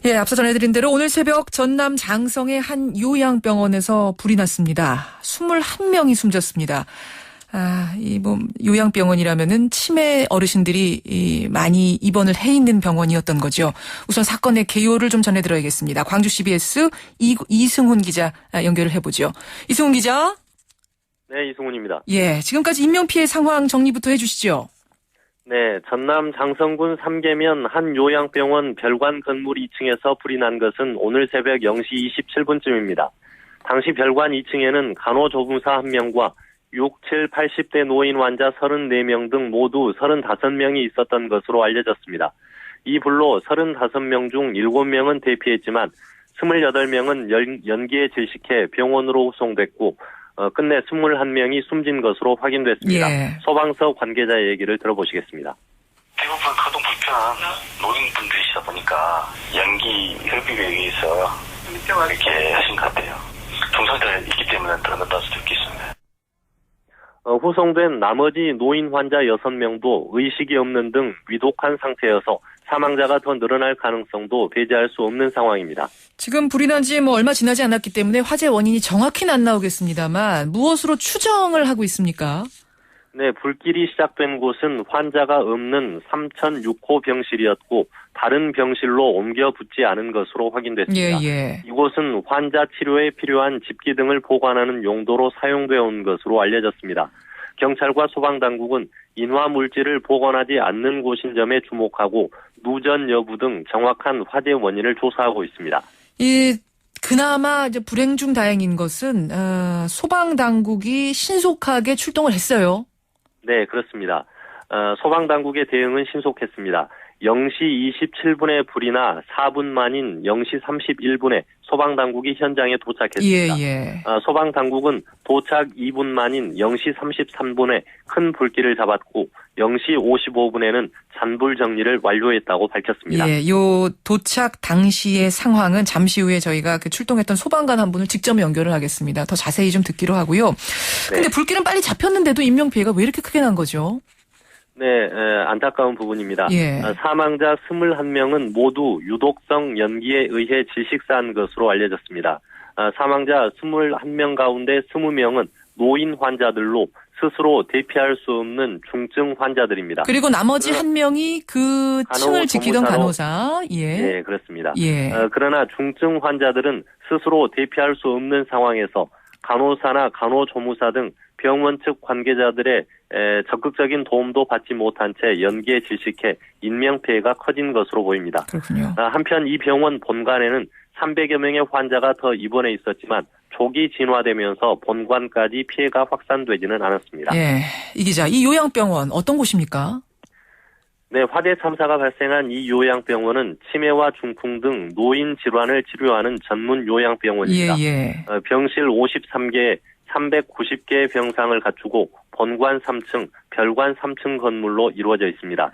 예, 앞서 전해드린 대로 오늘 새벽 전남 장성의 한 요양병원에서 불이 났습니다. 21명이 숨졌습니다. 요양병원이라면은 치매 어르신들이 많이 입원을 해 있는 병원이었던 거죠. 우선 사건의 개요를 좀 전해드려야겠습니다. 광주 CBS 이승훈 기자 연결을 해보죠. 이승훈 기자. 네, 이승훈입니다. 예, 지금까지 인명피해 상황 정리부터 해주시죠. 네, 전남 장성군 삼계면 한 요양병원 별관 건물 2층에서 불이 난 것은 오늘 새벽 0시 27분쯤입니다. 당시 별관 2층에는 간호조무사 1명과 6, 7, 80대 노인 환자 34명 등 모두 35명이 있었던 것으로 알려졌습니다. 이 불로 35명 중 7명은 대피했지만 28명은 연기에 질식해 병원으로 후송됐고 끝내 21명이 숨진 것으로 확인됐습니다. 예. 소방서 관계자의 얘기를 들어보시겠습니다. 대부분 거동 불편한 노인분들이시다 보니까 연기 흡입에 의해서 이렇게 하신 것 같아요. 중상자가 있기 때문에 들어갔다 수도 있겠습니다. 후송된 나머지 노인 환자 6명도 의식이 없는 등 위독한 상태여서 사망자가 더 늘어날 가능성도 배제할 수 없는 상황입니다. 지금 불이 난 지 얼마 지나지 않았기 때문에 화재 원인이 정확히는 안 나오겠습니다만 무엇으로 추정을 하고 있습니까? 네, 불길이 시작된 곳은 환자가 없는 3006호 병실이었고 다른 병실로 옮겨 붙지 않은 것으로 확인됐습니다. 예. 이곳은 환자 치료에 필요한 집기 등을 보관하는 용도로 사용되어 온 것으로 알려졌습니다. 경찰과 소방당국은 인화물질을 보관하지 않는 곳인 점에 주목하고 누전 여부 등 정확한 화재 원인을 조사하고 있습니다. 그나마 이제 불행 중 다행인 것은 소방당국이 신속하게 출동을 했어요. 네, 그렇습니다. 소방당국의 대응은 신속했습니다. 0시 27분에 불이 나 4분 만인 0시 31분에 소방당국이 현장에 도착했습니다. 예. 소방당국은 도착 2분 만인 0시 33분에 큰 불길을 잡았고 0시 55분에는 잔불 정리를 완료했다고 밝혔습니다. 예, 요 도착 당시의 상황은 잠시 후에 저희가 출동했던 소방관 한 분을 직접 연결을 하겠습니다. 더 자세히 좀 듣기로 하고요. 근데 불길은 빨리 잡혔는데도 인명피해가 왜 이렇게 크게 난 거죠? 네, 안타까운 부분입니다. 예. 사망자 21명은 모두 유독성 연기에 의해 질식사한 것으로 알려졌습니다. 사망자 21명 가운데 20명은 노인 환자들로 스스로 대피할 수 없는 중증 환자들입니다. 그리고 나머지 한 명이 그 층을 지키던 간호사. 예. 네, 그렇습니다. 예. 그러나 중증 환자들은 스스로 대피할 수 없는 상황에서 간호사나 간호조무사 등 병원 측 관계자들의 적극적인 도움도 받지 못한 채 연기에 질식해 인명피해가 커진 것으로 보입니다. 그렇군요. 한편 이 병원 본관에는 300여 명의 환자가 더 입원해 있었지만 조기 진화되면서 본관까지 피해가 확산되지는 않았습니다. 예, 이 기자, 이 요양병원 어떤 곳입니까? 네, 화재 참사가 발생한 이 요양병원은 치매와 중풍 등 노인 질환을 치료하는 전문 요양병원입니다. 예. 병실 53개, 390개의 병상을 갖추고 본관 3층, 별관 3층 건물로 이루어져 있습니다.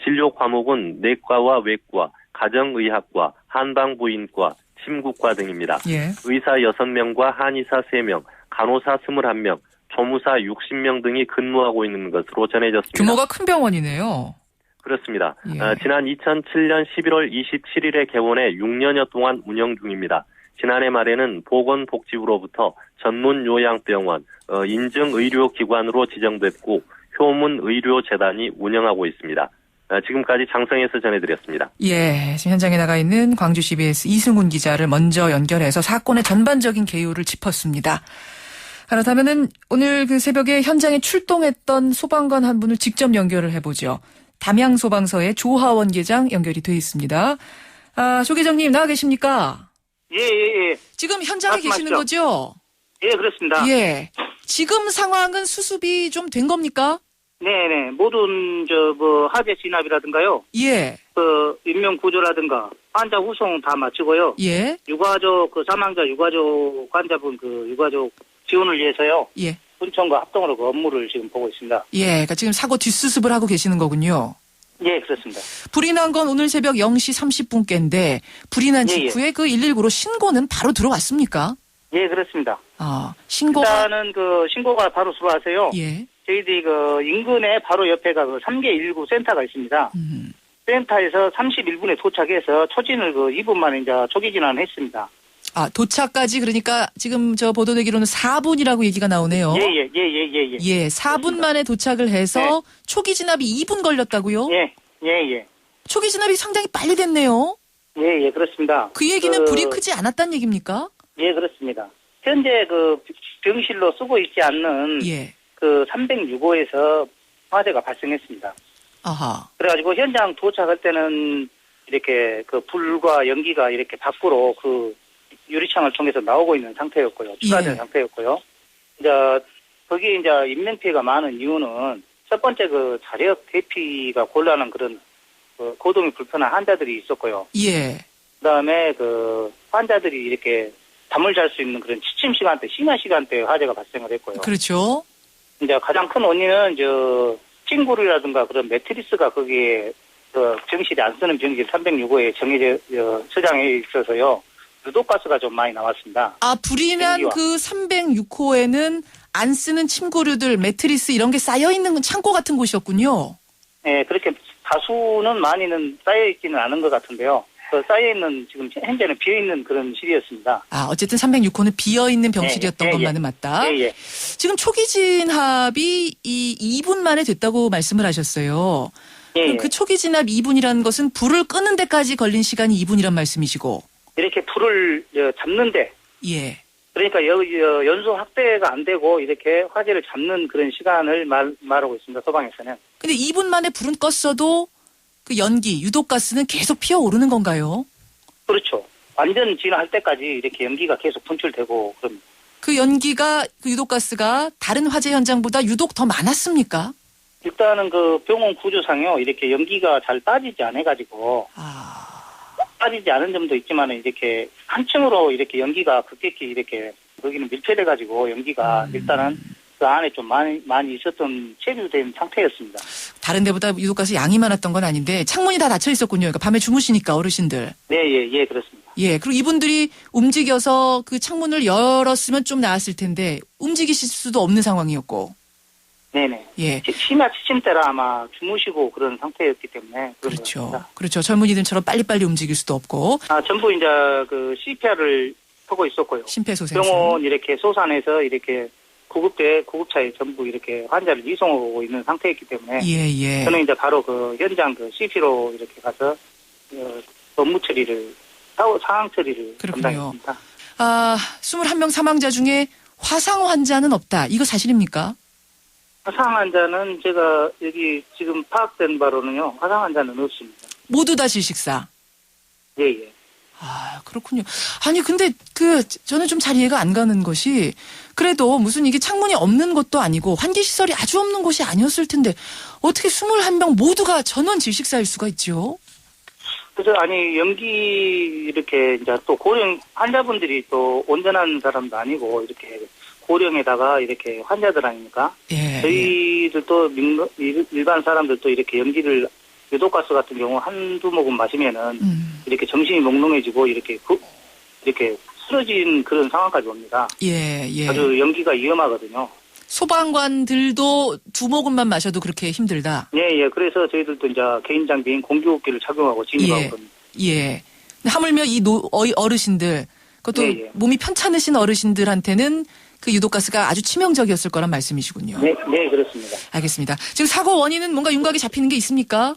진료 과목은 내과와 외과, 가정의학과, 한방부인과, 심국과 등입니다. 예. 의사 6명과 한의사 3명, 간호사 21명, 조무사 60명 등이 근무하고 있는 것으로 전해졌습니다. 규모가 큰 병원이네요. 그렇습니다. 예. 지난 2007년 11월 27일에 개원해 6년여 동안 운영 중입니다. 지난해 말에는 보건복지부로부터 전문 요양병원, 인증의료기관으로 지정됐고 효문의료재단이 운영하고 있습니다. 지금까지 장성에서 전해드렸습니다. 예, 지금 현장에 나가 있는 광주 CBS 이승훈 기자를 먼저 연결해서 사건의 전반적인 개요를 짚었습니다. 그렇다면은 오늘 그 새벽에 현장에 출동했던 소방관 한 분을 직접 연결을 해보죠. 담양소방서의 조하원 계장 연결이 돼 있습니다. 조 계장님 나와 계십니까? 예. 지금 현장에 말씀하시죠. 계시는 거죠? 예, 그렇습니다. 예. 지금 상황은 수습이 좀 된 겁니까? 네네. 모든, 화재 진압이라든가요. 예. 인명 구조라든가, 환자 후송 다 마치고요. 예. 유가족, 사망자 유가족 환자분 유가족 지원을 위해서요. 예. 군청과 합동으로 그 업무를 지금 보고 있습니다. 예. 그러니까 지금 사고 뒷수습을 하고 계시는 거군요. 예, 그렇습니다. 불이 난 건 오늘 새벽 0시 30분께인데 불이 난 직후에 그 119로 신고는 바로 들어왔습니까? 예, 그렇습니다. 신고가 일단은 신고가 바로 들어와서요. 예. 저희들이 인근에 바로 옆에가 3개 119 센터가 있습니다. 센터에서 31분에 도착해서 초진을 2분 만에 이제 초기 진환을 했습니다. 도착까지 그러니까 지금 저 보도되기로는 4분이라고 얘기가 나오네요. 예. 예, 4분 만에 도착을 해서 네. 초기 진압이 2분 걸렸다고요? 예. 초기 진압이 상당히 빨리 됐네요. 예, 그렇습니다. 그 얘기는 불이 크지 않았다는 얘기입니까? 예, 그렇습니다. 현재 병실로 쓰고 있지 않는 예. 306호에서 화재가 발생했습니다. 아하. 그래가지고 현장 도착할 때는 이렇게 불과 연기가 이렇게 밖으로 유리창을 통해서 나오고 있는 상태였고요. 추가된 예. 상태였고요. 이제 거기에 이제 인명피해가 많은 이유는 첫 번째 자력 대피가 곤란한 그런 고동이 불편한 환자들이 있었고요. 예. 그다음에 환자들이 이렇게 잠을 잘 수 있는 그런 취침 시간대, 심야 시간대에 화재가 발생을 했고요. 그렇죠. 이제 가장 큰 원인은 찡구리라든가 그런 매트리스가 거기에 병실이 안 쓰는 병실 306호에 정해져 저장해 있어서요. 유독가스가 좀 많이 나왔습니다. 불이 난 연기와. 그 306호에는 안 쓰는 침구류들, 매트리스 이런 게 쌓여 있는 창고 같은 곳이었군요. 네, 그렇게 다수는 많이는 쌓여 있지는 않은 것 같은데요. 쌓여 있는 지금 현재는 비어 있는 그런 실이었습니다. 어쨌든 306호는 비어 있는 병실이었던 예. 것만은 맞다. 예. 지금 초기 진압이 2분 만에 됐다고 말씀을 하셨어요. 예. 그럼 그 초기 진압 2분이라는 것은 불을 끄는 데까지 걸린 시간이 2분이란 말씀이시고. 이렇게 불을 잡는데, 예. 그러니까 연소 확대가 안 되고 이렇게 화재를 잡는 그런 시간을 말하고 있습니다. 소방에서는. 근데 2분 만에 불은 껐어도 그 연기, 유독가스는 계속 피어오르는 건가요? 그렇죠. 완전 진화할 때까지 이렇게 연기가 계속 분출되고 그럽니다. 그 연기가, 그 유독가스가 다른 화재 현장보다 유독 더 많았습니까? 일단은 병원 구조상요, 이렇게 연기가 잘 빠지지 않아가지고, 빠지지 않은 점도 있지만 이렇게 한 층으로 이렇게 연기가 급격히 이렇게 거기는 밀폐돼가지고 연기가 일단은 그 안에 좀 많이 있었던 체류된 상태였습니다. 다른 데보다 유독가스 양이 많았던 건 아닌데 창문이 다 닫혀 있었군요. 그러니까 밤에 주무시니까 어르신들. 네, 그렇습니다. 예, 그리고 이분들이 움직여서 그 창문을 열었으면 좀 나았을 텐데 움직이실 수도 없는 상황이었고. 네네. 예. 심야 취침 때라 아마 주무시고 그런 상태였기 때문에. 그렇죠. 젊은이들처럼 빨리빨리 움직일 수도 없고. 전부 이제 CPR을 하고 있었고요. 심폐소생술. 병원 이렇게 소산에서 이렇게 구급차에 전부 이렇게 환자를 이송하고 있는 상태였기 때문에. 예. 저는 이제 바로 현장 CP로 이렇게 가서 업무 처리를 상황 처리를 그렇군요. 담당했습니다. 21명 사망자 중에 화상 환자는 없다. 이거 사실입니까? 화상 환자는 제가 여기 지금 파악된 바로는요. 화상 환자는 없습니다. 모두 다 질식사. 예. 그렇군요. 아니 근데 저는 좀 잘 이해가 안 가는 것이 그래도 무슨 이게 창문이 없는 것도 아니고 환기 시설이 아주 없는 곳이 아니었을 텐데 어떻게 21명 모두가 전원 질식사일 수가 있죠? 그래서 연기 이렇게 이제 또 고령 환자분들이 또 온전한 사람도 아니고 이렇게 고령에다가 이렇게 환자들 아닙니까? 예. 저희들도 일반 사람들도 이렇게 연기를 유독가스 같은 경우 한두 모금 마시면은 이렇게 정신이 몽롱해지고 이렇게 쓰러진 그런 상황까지 옵니다. 예. 아주 연기가 위험하거든요. 소방관들도 2모금만 마셔도 그렇게 힘들다. 예. 그래서 저희들도 이제 개인 장비인 공기호흡기를 착용하고 진입하고 겁니다. 예. 하물며 이 어르신들, 그것도 예. 몸이 편찮으신 어르신들한테는 그 유독가스가 아주 치명적이었을 거란 말씀이시군요. 네, 그렇습니다. 알겠습니다. 지금 사고 원인은 뭔가 윤곽이 잡히는 게 있습니까?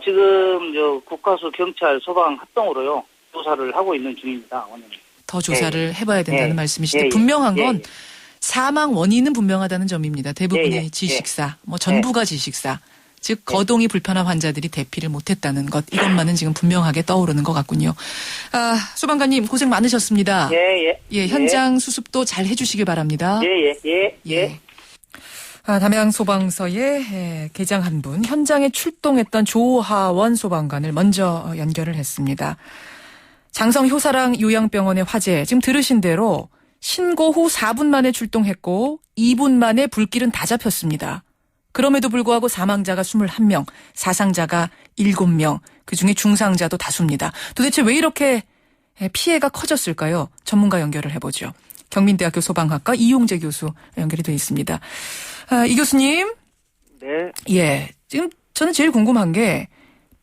지금 국가수 경찰 소방 합동으로요 조사를 하고 있는 중입니다. 오늘. 더 조사를 해봐야 된다는 말씀이신데 예. 분명한 건 사망 원인은 분명하다는 점입니다. 대부분이 예. 질식사, 전부가 질식사. 즉 거동이 불편한 환자들이 대피를 못했다는 것 이것만은 지금 분명하게 떠오르는 것 같군요. 소방관님 고생 많으셨습니다. 예. 현장 수습도 잘 해주시길 바랍니다. 예. 담양 소방서의 계장 한 분, 현장에 출동했던 조하원 소방관을 먼저 연결을 했습니다. 장성 효사랑 요양병원의 화재, 지금 들으신 대로 신고 후 4분 만에 출동했고 2분 만에 불길은 다 잡혔습니다. 그럼에도 불구하고 사망자가 21명, 사상자가 7명, 그중에 중상자도 다수입니다. 도대체 왜 이렇게 피해가 커졌을까요? 전문가 연결을 해보죠. 경민대학교 소방학과 이용재 교수 연결이 되어 있습니다. 이 교수님. 네. 예. 지금 저는 제일 궁금한 게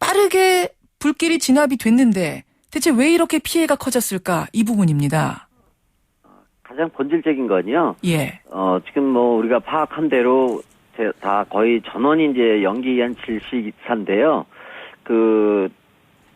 빠르게 불길이 진압이 됐는데 대체 왜 이렇게 피해가 커졌을까? 이 부분입니다. 가장 본질적인 건요. 예. 지금 뭐 우리가 파악한 대로 다 거의 전원이 이제 연기기관 질식사인데요. 그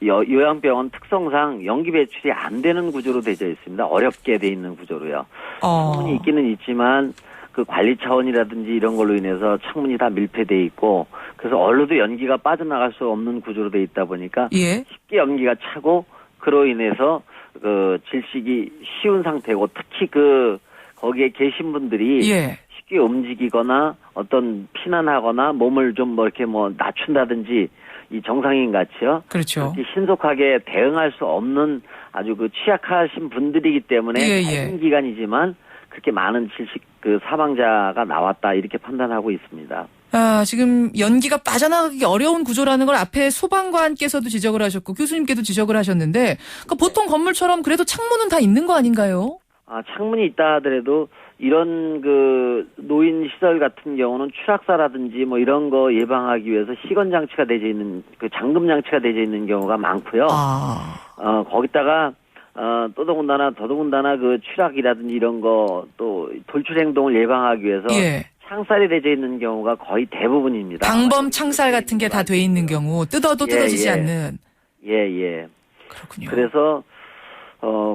요양병원 특성상 연기 배출이 안 되는 구조로 되어 있습니다. 어렵게 돼 있는 구조로요. 창문이 있기는 있지만 그 관리 차원이라든지 이런 걸로 인해서 창문이 다 밀폐돼 있고 그래서 얼로도 연기가 빠져나갈 수 없는 구조로 돼 있다 보니까 예. 쉽게 연기가 차고 그로 인해서 그 질식이 쉬운 상태고 특히 그 거기에 계신 분들이 예. 쉽게 움직이거나 어떤 피난하거나 몸을 좀 뭐 이렇게 뭐 낮춘다든지 이 정상인 같이요. 그렇죠. 그렇게 신속하게 대응할 수 없는 아주 그 취약하신 분들이기 때문에 예, 예. 짧은 기간이지만 그렇게 많은 질식 그 사망자가 나왔다 이렇게 판단하고 있습니다. 지금 연기가 빠져나가기 어려운 구조라는 걸 앞에 소방관께서도 지적을 하셨고 교수님께도 지적을 하셨는데 그러니까 보통 건물처럼 그래도 창문은 다 있는 거 아닌가요? 창문이 있다 하더라도 이런 그 노인 시설 같은 경우는 추락사라든지 뭐 이런 거 예방하기 위해서 시건 장치가 되어 있는 그 잠금 장치가 되어 있는 경우가 많고요. 거기다가 더더군다나 그 추락이라든지 이런 거 또 돌출 행동을 예방하기 위해서 예. 창살이 되어 있는 경우가 거의 대부분입니다. 방범 창살 같은 게 다 돼 있는 경우 뜯어도 뜯어지지 예. 않는. 예. 그렇군요. 그래서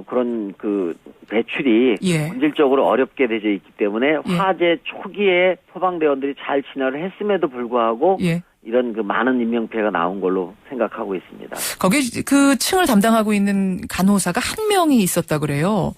그런 그 배출이 예. 본질적으로 어렵게 되어 있기 때문에 화재 초기에 소방대원들이 잘 진화를 했음에도 불구하고 예. 이런 그 많은 인명피해가 나온 걸로 생각하고 있습니다. 거기 그 층을 담당하고 있는 간호사가 한 명이 있었다 그래요.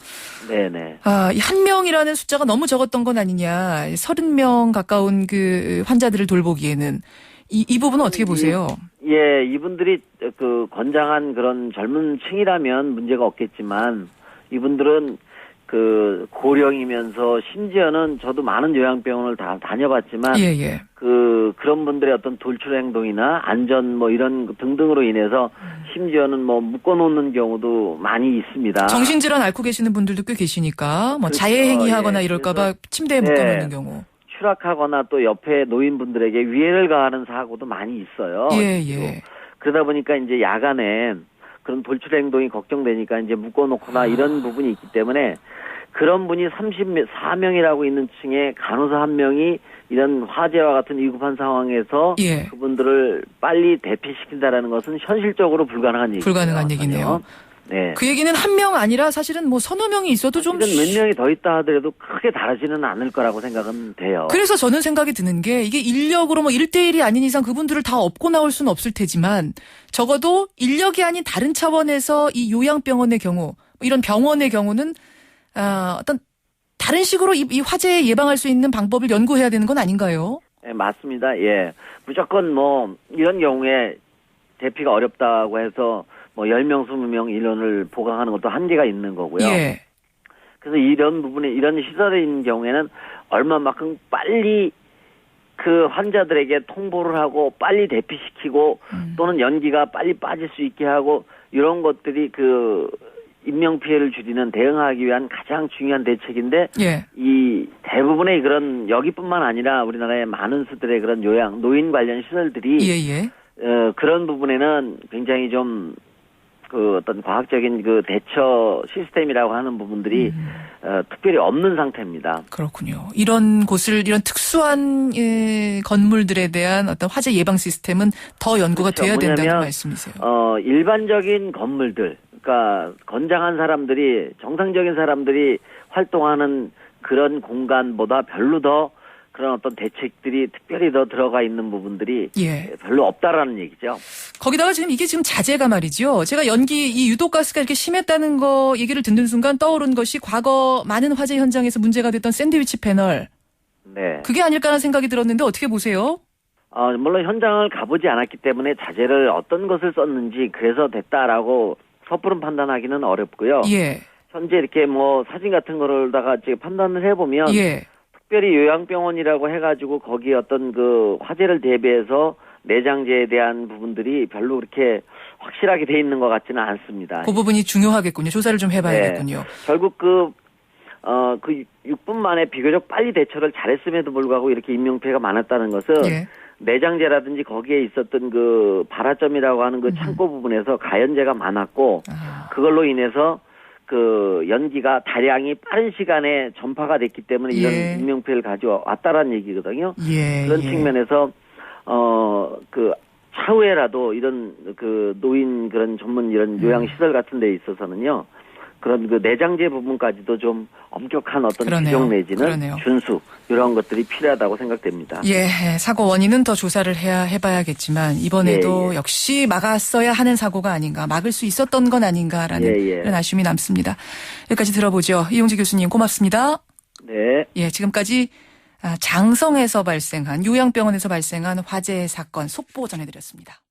네네. 이 한 명이라는 숫자가 너무 적었던 건 아니냐. 30명 가까운 그 환자들을 돌보기에는 이 부분은 어떻게 보세요? 예, 이분들이 그 건장한 그런 젊은 층이라면 문제가 없겠지만 이분들은 그 고령이면서 심지어는 저도 많은 요양병원을 다 다녀봤지만 예. 그런 분들의 어떤 돌출 행동이나 안전 뭐 이런 등등으로 인해서 심지어는 뭐 묶어놓는 경우도 많이 있습니다. 정신질환 앓고 계시는 분들도 꽤 계시니까 뭐 그렇죠. 자해행위하거나 예. 이럴까봐 침대에 묶어놓는 경우. 추락하거나 또 옆에 노인분들에게 위해를 가하는 사고도 많이 있어요. 예. 그러다 보니까 이제 야간에 그런 돌출 행동이 걱정되니까 이제 묶어놓거나 이런 부분이 있기 때문에 그런 분이 34명이라고 있는 층에 간호사 한 명이 이런 화재와 같은 위급한 상황에서 예. 그분들을 빨리 대피시킨다라는 것은 현실적으로 불가능한 얘기죠. 불가능한 얘기네요. 네. 그 얘기는 한 명 아니라 사실은 뭐 서너 명이 있어도 좀. 몇 명이 더 있다 하더라도 크게 다르지는 않을 거라고 생각은 돼요. 그래서 저는 생각이 드는 게 이게 인력으로 뭐 1대1이 아닌 이상 그분들을 다 업고 나올 수는 없을 테지만 적어도 인력이 아닌 다른 차원에서 이 요양병원의 경우 이런 병원의 경우는 어떤 다른 식으로 이 화재 예방할 수 있는 방법을 연구해야 되는 건 아닌가요? 네, 맞습니다. 예. 무조건 뭐 이런 경우에 대피가 어렵다고 해서 뭐 10명, 20명 인원을 보강하는 것도 한계가 있는 거고요. 예. 그래서 이런 부분에 이런 시설에 있는 경우에는 얼마만큼 빨리 그 환자들에게 통보를 하고 빨리 대피시키고 또는 연기가 빨리 빠질 수 있게 하고 이런 것들이 그 인명피해를 줄이는 대응하기 위한 가장 중요한 대책인데 예. 이 대부분의 그런 여기뿐만 아니라 우리나라의 많은 수들의 그런 노인 관련 시설들이 예. 그런 부분에는 굉장히 좀 그 어떤 과학적인 그 대처 시스템이라고 하는 부분들이 특별히 없는 상태입니다. 그렇군요. 이런 특수한 건물들에 대한 어떤 화재 예방 시스템은 더 연구가 그렇죠. 돼야 된다는 뭐냐면, 말씀이세요. 일반적인 건물들, 그러니까 건장한 사람들이 정상적인 사람들이 활동하는 그런 공간보다 별로 더 그런 어떤 대책들이 특별히 더 들어가 있는 부분들이 별로 없다라는 얘기죠. 거기다가 이게 지금 자재가 말이죠. 제가 이 유독가스가 이렇게 심했다는 거 얘기를 듣는 순간 떠오른 것이 과거 많은 화재 현장에서 문제가 됐던 샌드위치 패널. 네. 그게 아닐까라는 생각이 들었는데 어떻게 보세요? 물론 현장을 가보지 않았기 때문에 자재를 어떤 것을 썼는지 그래서 됐다라고 섣부른 판단하기는 어렵고요. 예. 현재 이렇게 뭐 사진 같은 거를다가 지금 판단을 해보면 특별히 요양병원이라고 해가지고 거기 어떤 그 화재를 대비해서 내장재에 대한 부분들이 별로 그렇게 확실하게 돼 있는 것 같지는 않습니다. 그 부분이 중요하겠군요. 조사를 좀 해봐야겠군요. 네. 결국 그 6분 만에 비교적 빨리 대처를 잘했음에도 불구하고 이렇게 인명피해가 많았다는 것은 내장재라든지 거기에 있었던 그 발화점이라고 하는 그 창고 부분에서 가연재가 많았고 그걸로 인해서 그 연기가 다량이 빠른 시간에 전파가 됐기 때문에 이런 예. 인명피해를 가져왔다라는 얘기거든요. 예. 그런 예. 측면에서 그 차후에라도 이런 그 노인 그런 전문 이런 요양시설 같은 데 있어서는요. 그런 그 내장재 부분까지도 좀 엄격한 어떤 그러네요. 규정 내지는 그러네요. 준수 이런 것들이 필요하다고 생각됩니다. 예, 사고 원인은 더 조사를 해봐야겠지만 이번에도 예, 예. 역시 막았어야 하는 사고가 아닌가, 막을 수 있었던 건 아닌가라는 예, 예. 그런 아쉬움이 남습니다. 여기까지 들어보죠. 이용지 교수님 고맙습니다. 네. 예, 지금까지 장성에서 발생한 요양병원에서 발생한 화재 사건 속보 전해드렸습니다.